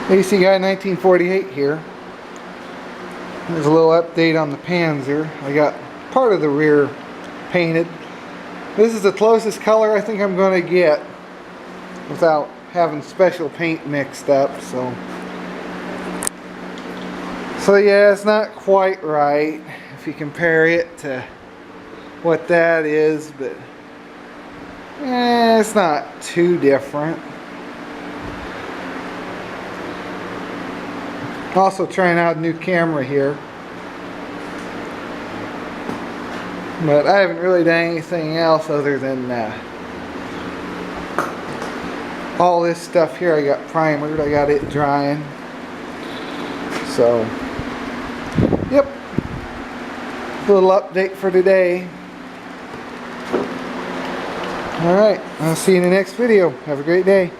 AC Guy 1948 here. There's a little update on the Panzer. I got part of the rear painted. This is the closest color I think I'm going to get without having special paint mixed up. So yeah, it's not quite right if you compare it to what that is, but it's not too different. Also trying out a new camera here, but I haven't really done anything else other than all this stuff here. I got primered, I got it drying. So yep, little update for today. Alright, I'll see you in the next video. Have a great day.